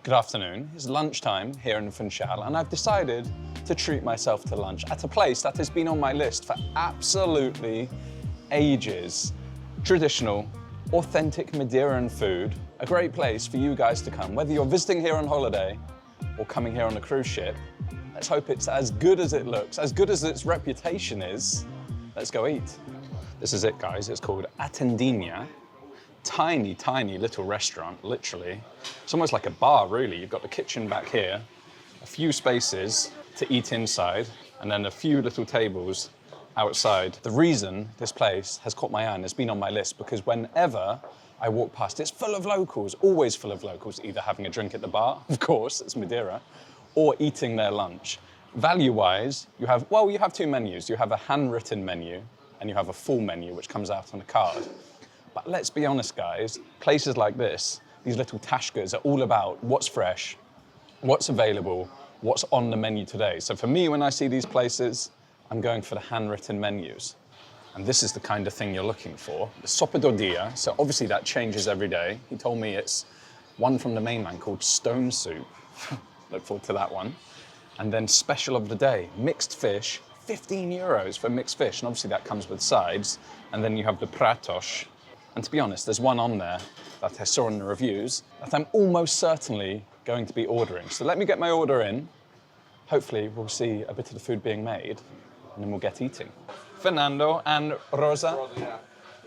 Good afternoon. It's lunchtime here in Funchal, and I've decided to treat myself to lunch at a place that has been on my list for absolutely ages. Traditional, authentic Madeiran food, a great place for you guys to come, whether you're visiting here on holiday or coming here on a cruise ship. Let's hope it's as good as it looks, as good as its reputation is. Let's go eat. This is it, guys. It's called Atendinha. Tiny, tiny little restaurant, literally. It's almost like a bar, really. You've got the kitchen back here, a few spaces to eat inside, and then a few little tables outside. The reason this place has caught my eye and has been on my list because whenever I walk past, it's full of locals, always full of locals, either having a drink at the bar, of course, it's Madeira, or eating their lunch. Value-wise, you have two menus. You have a handwritten menu, and you have a full menu, which comes out on a card. But let's be honest, guys, places like this, these little tashkas are all about what's fresh, what's available, what's on the menu today. So for me, when I see these places, I'm going for the handwritten menus. And this is the kind of thing you're looking for. The sopa do dia, so obviously that changes every day. He told me it's one from the mainland called stone soup. Look forward to that one. And then special of the day, mixed fish, 15 euros for mixed fish. And obviously that comes with sides. And then you have the pratos. And to be honest, there's one on there that I saw in the reviews that I'm almost certainly going to be ordering. So let me get my order in. Hopefully we'll see a bit of the food being made and then we'll get eating. Fernando and Rosa,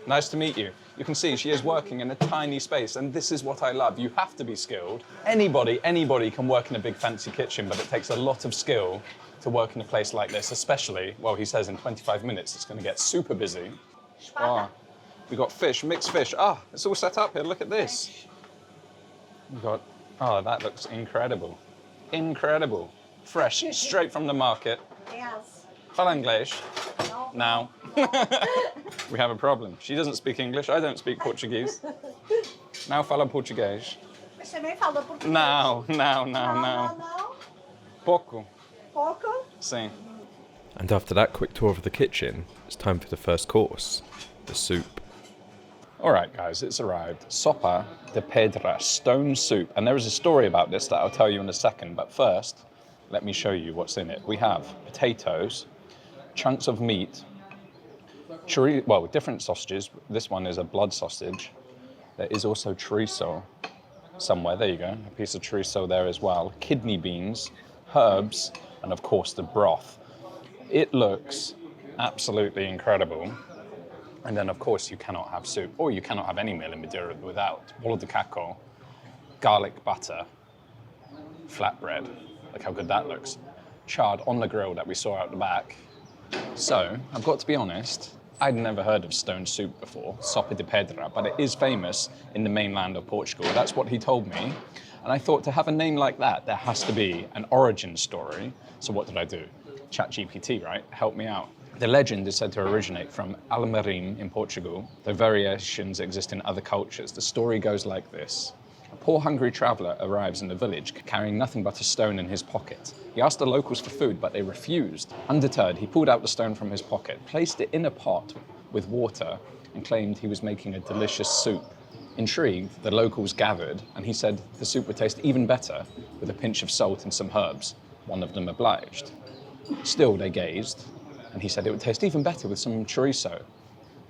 nice to meet you. You can see she is working in a tiny space and this is what I love. You have to be skilled. Anybody can work in a big fancy kitchen, but it takes a lot of skill to work in a place like this, especially, well, he says in 25 minutes it's going to get super busy. Oh. We've got fish, mixed fish. Ah, it's all set up here, look at this. We've got, oh, that looks incredible. Incredible. Fresh, straight from the market. Yes. Fala English. No. Now. We have a problem. She doesn't speak English, I don't speak Portuguese. Now fala Português. Você também fala português? Now. Não. Pouco. Pouco? Sim. And after that quick tour of the kitchen, it's time for the first course, the soup. All right, guys, it's arrived. Sopa de pedra, stone soup. And there is a story about this that I'll tell you in a second. But first, let me show you what's in it. We have potatoes, chunks of meat, different sausages. This one is a blood sausage. There is also chorizo somewhere. There you go, a piece of chorizo there as well. Kidney beans, herbs, and of course the broth. It looks absolutely incredible. And then, of course, you cannot have soup, or you cannot have any meal in Madeira without bolo de caco, garlic butter, flatbread. Look how good that looks. Charred on the grill that we saw out the back. So, I've got to be honest, I'd never heard of stone soup before, sopa de pedra, but it is famous in the mainland of Portugal. That's what he told me. And I thought to have a name like that, there has to be an origin story. So what did I do? ChatGPT, right? Help me out. The legend is said to originate from Almarim in Portugal, though variations exist in other cultures. The story goes like this. A poor hungry traveller arrives in the village carrying nothing but a stone in his pocket. He asked the locals for food, but they refused. Undeterred, he pulled out the stone from his pocket, placed it in a pot with water, and claimed he was making a delicious soup. Intrigued, the locals gathered, and he said the soup would taste even better with a pinch of salt and some herbs. One of them obliged. Still, they gazed, and he said it would taste even better with some chorizo,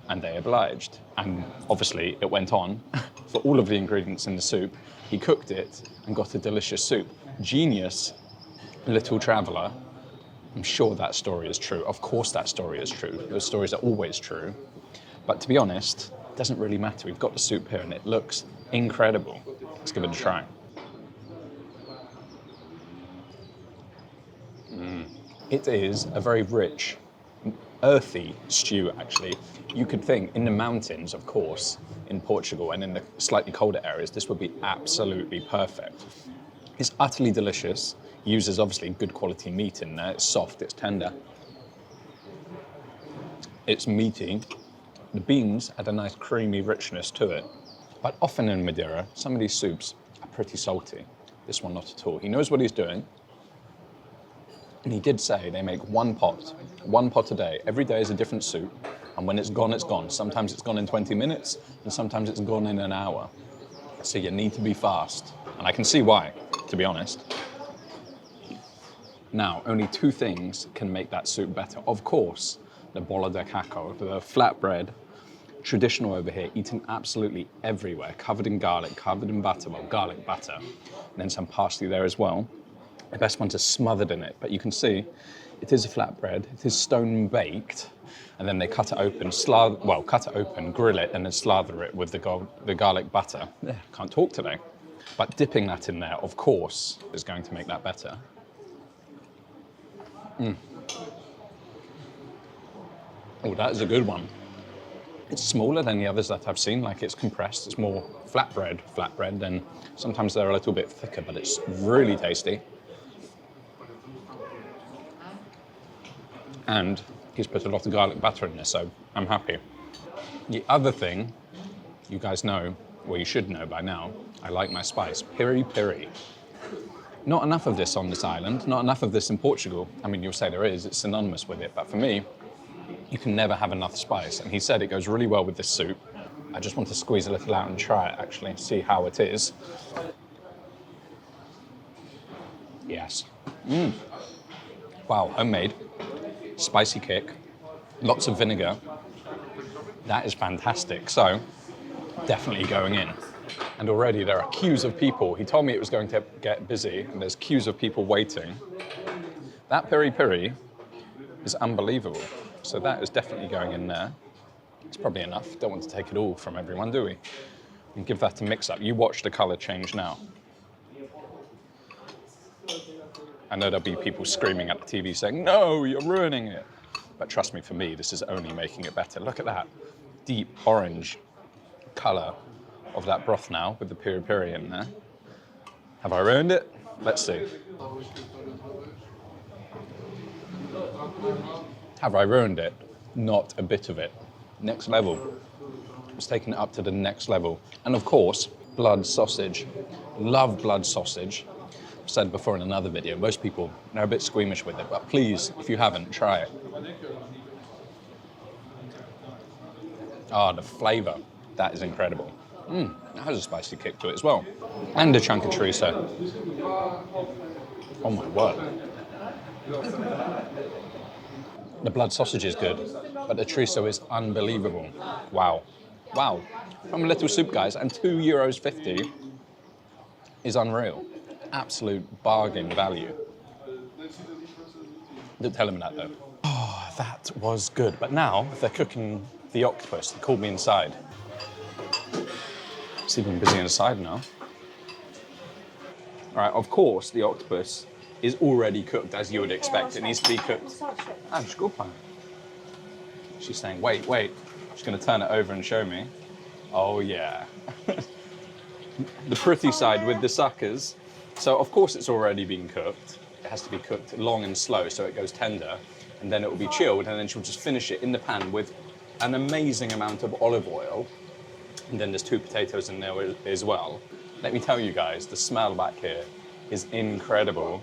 and they obliged. And obviously, it went on for all of the ingredients in the soup. He cooked it and got a delicious soup. Genius little traveller. I'm sure that story is true. Of course that story is true. Those stories are always true. But to be honest, it doesn't really matter. We've got the soup here, and it looks incredible. Let's give it a try. It is a very rich, earthy stew, actually. You could think in the mountains, of course, in Portugal and in the slightly colder areas, this would be absolutely perfect. It's utterly delicious. Uses obviously good quality meat in there. It's soft, it's tender. It's meaty. The beans add a nice creamy richness to it. But often in Madeira, some of these soups are pretty salty. This one not at all. He knows what he's doing. And he did say they make one pot a day. Every day is a different soup, and when it's gone, it's gone. Sometimes it's gone in 20 minutes, and sometimes it's gone in an hour. So you need to be fast, and I can see why. to be honest. Now, only two things can make that soup better. Of course, the bola de caco, the flatbread, traditional over here, eaten absolutely everywhere, covered in garlic, covered in butter, well, garlic butter, and then some parsley there as well. The best ones are smothered in it, but you can see it is a flatbread, it is stone baked, and then they cut it open, grill it, and then slather it with the garlic butter. Can't talk today. But dipping that in there, of course, is going to make that better. Oh, that is a good one. It's smaller than the others that I've seen, like it's compressed, it's more flatbread, and sometimes they're a little bit thicker, but it's really tasty. And he's put a lot of garlic butter in this, so I'm happy. The other thing, you guys know, well, you should know by now, I like my spice, piri piri. Not enough of this on this island, not enough of this in Portugal. I mean, you'll say there is, it's synonymous with it, but for me, you can never have enough spice. And he said it goes really well with this soup. I just want to squeeze a little out and try it, actually, see how it is. Yes. Wow, homemade, spicy kick, lots of vinegar. That is fantastic. So, definitely going in. And already there are queues of people. He told me it was going to get busy, and there's queues of people waiting. That piri piri is unbelievable. So that is definitely going in there. It's probably enough. Don't want to take it all from everyone, do we? And give that a mix up. You watch the color change now. I know there'll be people screaming at the TV saying, no, you're ruining it. But trust me, for me, this is only making it better. Look at that deep orange color of that broth now with the piri piri in there. Have I ruined it? Let's see. Have I ruined it? Not a bit of it. Next level. It's taken it up to the next level. And of course, blood sausage. Love blood sausage. I've said before in another video, most people are a bit squeamish with it, but please, if you haven't, try it. Ah, the flavor. That is incredible. It has a spicy kick to it as well. And a chunk of chorizo. Oh my word. The blood sausage is good, but the chorizo is unbelievable. Wow. Wow. From a little soup, guys, and €2.50 is unreal. Absolute bargain value. Didn't tell him that though. Oh, that was good. But now they're cooking the octopus. They called me inside. It's even busy inside now. All right, of course, the octopus is already cooked as you would expect. It needs to be cooked. Ah, desculpa. She's saying, wait. She's going to turn it over and show me. Oh, yeah. The pretty side with the suckers. So, of course, it's already been cooked. It has to be cooked long and slow so it goes tender. And then it will be chilled, and then she'll just finish it in the pan with an amazing amount of olive oil. And then there's 2 potatoes in there as well. Let me tell you guys, the smell back here is incredible.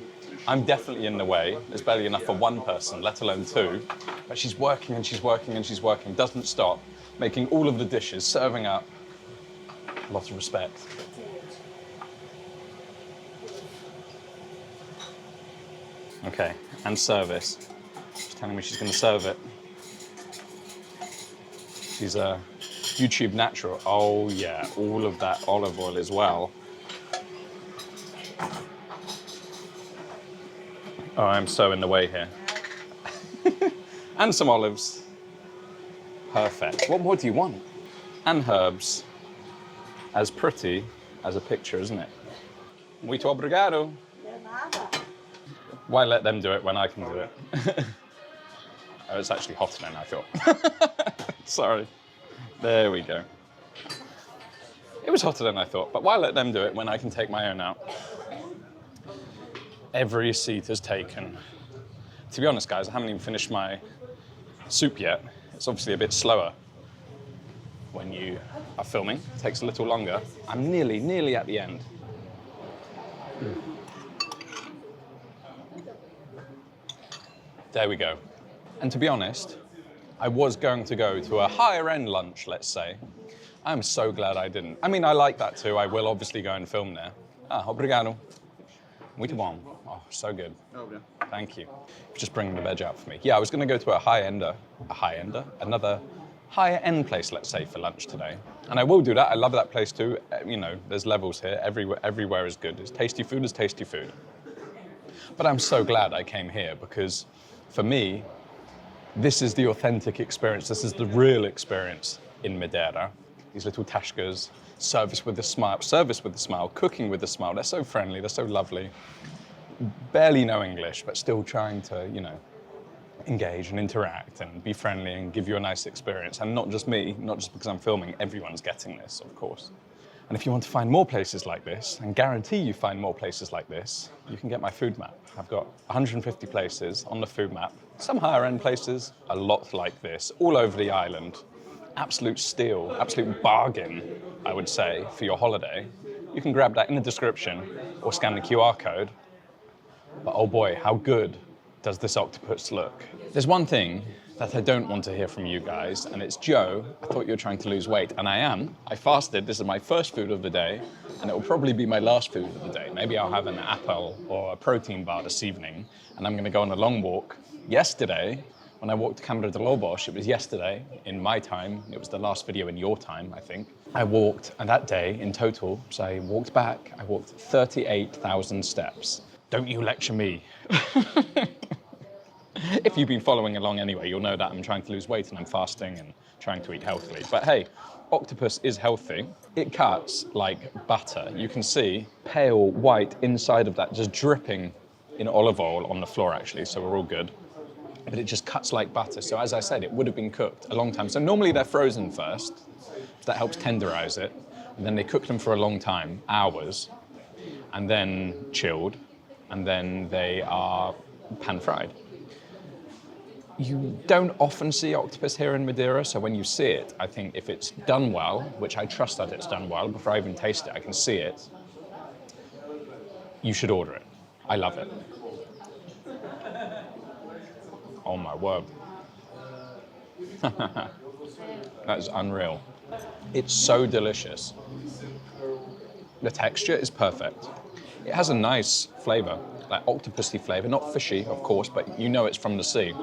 I'm definitely in the way. There's barely enough for one person, let alone 2. But she's working and she's working and she's working, doesn't stop, making all of the dishes, serving up. A lot of respect. Okay, and service. She's telling me she's going to serve it. She's a YouTube natural. Oh yeah, all of that olive oil as well. Oh, I'm so in the way here. And some olives. Perfect. What more do you want? And herbs. As pretty as a picture, isn't it? Muito obrigado. De nada. Why let them do it when I can do it? Oh, it's actually hotter than I thought. Sorry. There we go. It was hotter than I thought, but why let them do it when I can take my own out? Every seat is taken. To be honest, guys, I haven't even finished my soup yet. It's obviously a bit slower when you are filming. It takes a little longer. I'm nearly at the end. There we go. And to be honest, I was going to go to a higher end lunch, let's say. I'm so glad I didn't. I mean, I like that too. I will obviously go and film there. Ah, obrigado. Muito bom. Oh, so good. Oh, yeah. Thank you. Just bringing the veg out for me. Yeah, I was going to go to another higher end place, let's say, for lunch today. And I will do that. I love that place too. You know, there's levels here. Everywhere is good. It's tasty food is tasty food. But I'm so glad I came here because for me, this is the authentic experience. This is the real experience in Madeira. These little tashkas, service with a smile, cooking with a smile. They're so friendly, they're so lovely. Barely know English, but still trying to, you know, engage and interact and be friendly and give you a nice experience. And not just me, not just because I'm filming, everyone's getting this, of course. And if you want to find more places like this, and guarantee you find more places like this, you can get my food map. I've got 150 places on the food map. Some higher end places, a lot like this, all over the island. Absolute steal, absolute bargain, I would say, for your holiday. You can grab that in the description or scan the QR code. But oh boy, how good does this octopus look? There's one thing that I don't want to hear from you guys, and it's Joe, I thought you were trying to lose weight, and I am. I fasted, this is my first food of the day, and it will probably be my last food of the day. Maybe I'll have an apple or a protein bar this evening, and I'm gonna go on a long walk. Yesterday, when I walked to Câmara de Lobos, it was yesterday in my time, it was the last video in your time, I think. I walked, and that day in total, so I walked back, I walked 38,000 steps. Don't you lecture me. If you've been following along anyway, you'll know that I'm trying to lose weight and I'm fasting and trying to eat healthily. But hey, octopus is healthy. It cuts like butter. You can see pale white inside of that just dripping in olive oil on the floor actually, so we're all good. But it just cuts like butter. So as I said, it would have been cooked a long time. So normally they're frozen first, so that helps tenderize it. And then they cook them for a long time, hours, and then chilled, and then they are pan-fried. You don't often see octopus here in Madeira, so when you see it, I think if it's done well, which I trust that it's done well, before I even taste it, I can see it, you should order it. I love it. Oh my word. That is unreal. It's so delicious. The texture is perfect. It has a nice flavor, like octopusy flavor, not fishy, of course, but you know it's from the sea.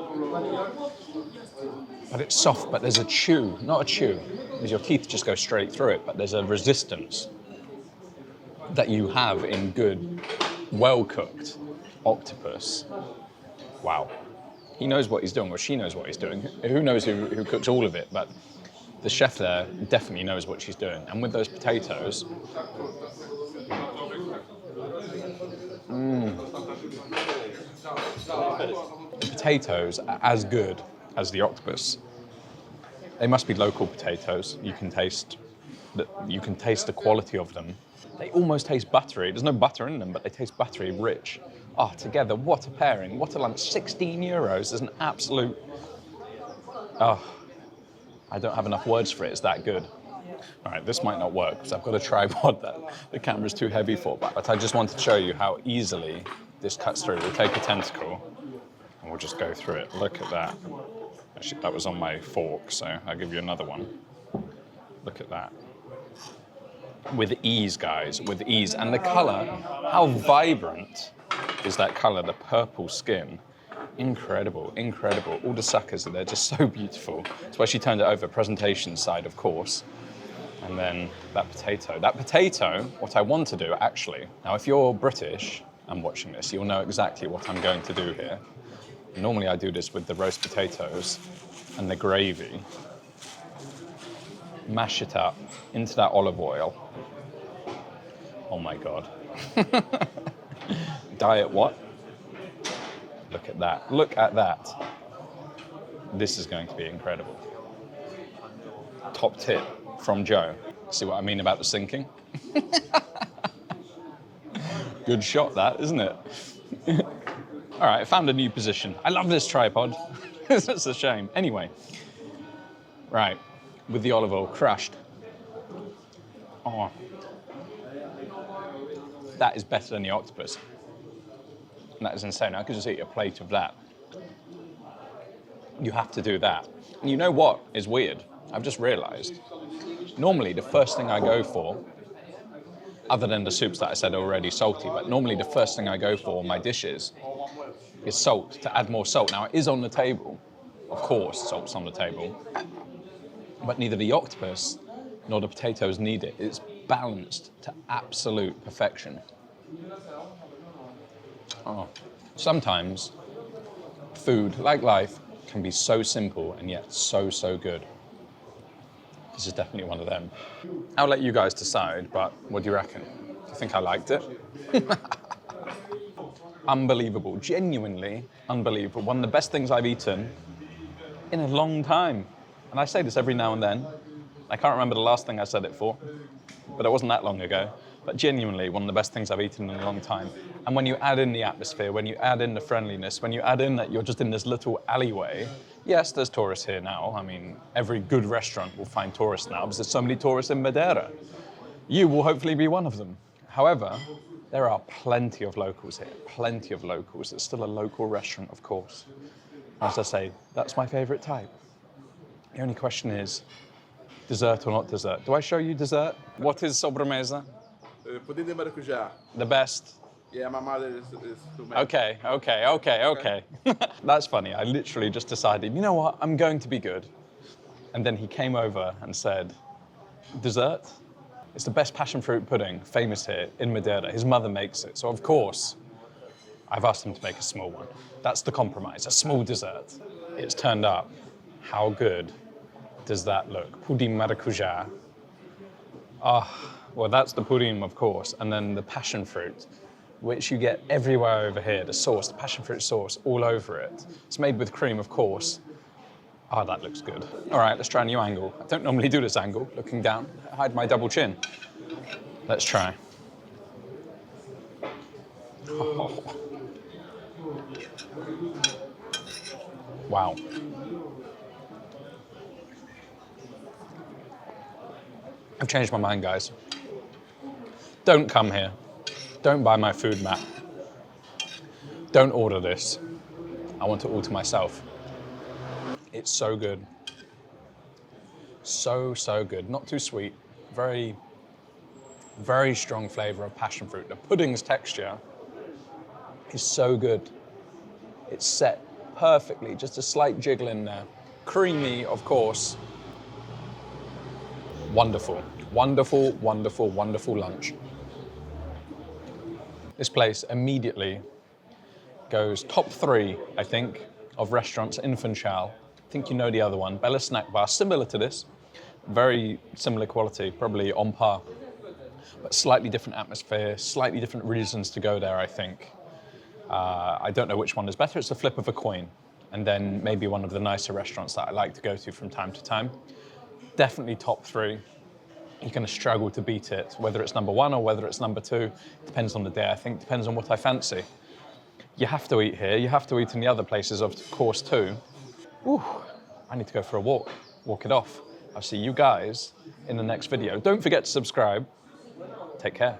But it's soft, but there's a chew, not a chew, because your teeth just go straight through it, but there's a resistance that you have in good, well-cooked octopus. Wow. He knows what he's doing, or she knows what he's doing. Who knows who cooks all of it, but the chef there definitely knows what she's doing. And with those potatoes, the potatoes are as good as the octopus. They must be local potatoes. You can taste the quality of them. They almost taste buttery. There's no butter in them, but they taste buttery, rich. Oh, together, what a pairing, what a lunch. 16 euros is an absolute, oh, I don't have enough words for it, it's that good. All right, this might not work because I've got a tripod that the camera's too heavy for, but I just wanted to show you how easily this cuts through. We'll take a tentacle and we'll just go through it. Look at that. Actually, that was on my fork, so I'll give you another one. Look at that. With ease, guys, with ease. And the color, how vibrant is that color, the purple skin. Incredible, incredible. All the suckers, they're just so beautiful. That's why she turned it over, presentation side, of course. And then that potato. That potato, what I want to do, actually, now if you're British and watching this, you'll know exactly what I'm going to do here. Normally I do this with the roast potatoes and the gravy. Mash it up into that olive oil. Oh my God. Diet what? Look at that, look at that. This is going to be incredible. Top tip from Joe. See what I mean about the sinking? Good shot that, isn't it? All right, I found a new position. I love this tripod. It's a shame. Anyway, right, with the olive oil crushed. Oh, that is better than the octopus. And that is insane. I could just eat a plate of that. You have to do that. And you know what is weird? I've just realized. Normally, the first thing I go for other than the soups that I said are already salty. But normally the first thing I go for on my dishes is salt, to add more salt. Now it is on the table, of course, salt's on the table, but neither the octopus nor the potatoes need it. It's balanced to absolute perfection. Oh. Sometimes food, like life, can be so simple and yet so, so good. This is definitely one of them. I'll let you guys decide, but what do you reckon? Do you think I liked it? Unbelievable, genuinely unbelievable. One of the best things I've eaten in a long time. And I say this every now and then. I can't remember the last thing I said it for, but it wasn't that long ago. But genuinely, one of the best things I've eaten in a long time. And when you add in the atmosphere, when you add in the friendliness, when you add in that you're just in this little alleyway, yes, there's tourists here now. I mean, every good restaurant will find tourists now because there's so many tourists in Madeira. You will hopefully be one of them. However, there are plenty of locals here, plenty of locals. It's still a local restaurant, of course. As I say, that's my favorite type. The only question is, dessert or not dessert? Do I show you dessert? What is sobremesa? Pudim de maracujá. The best? Yeah, my mother is Okay. That's funny. I literally just decided, you know what, I'm going to be good. And then he came over and said, dessert? It's the best passion fruit pudding, famous here in Madeira. His mother makes it. So of course, I've asked him to make a small one. That's the compromise, a small dessert. It's turned up. How good does that look? Pudim maracujá. Well, that's the pudim, of course, and then the passion fruit, which you get everywhere over here. The sauce, the passion fruit sauce, all over it. It's made with cream, of course. That looks good. All right, let's try a new angle. I don't normally do this angle, looking down. I hide my double chin. Let's try. Oh. Wow. I've changed my mind, guys. Don't come here. Don't buy my food map. Don't order this. I want it all to myself. It's so good. So, so good. Not too sweet. Very, very strong flavor of passion fruit. The pudding's texture is so good. It's set perfectly, just a slight jiggle in there. Creamy, of course. Wonderful, wonderful, wonderful, wonderful lunch. This place immediately goes top 3, I think, of restaurants in Funchal. I think you know the other one, Bella Snack Bar, similar to this. Very similar quality, probably on par. But slightly different atmosphere, slightly different reasons to go there, I think. I don't know which one is better, it's a flip of a coin. And then maybe one of the nicer restaurants that I like to go to from time to time. Definitely top 3. You're going to struggle to beat it, whether it's number 1 or whether it's number 2. Depends on the day, I think, depends on what I fancy. You have to eat here, you have to eat in the other places, of course, too. Whew, I need to go for a walk it off. I'll see you guys in the next video. Don't forget to subscribe. Take care.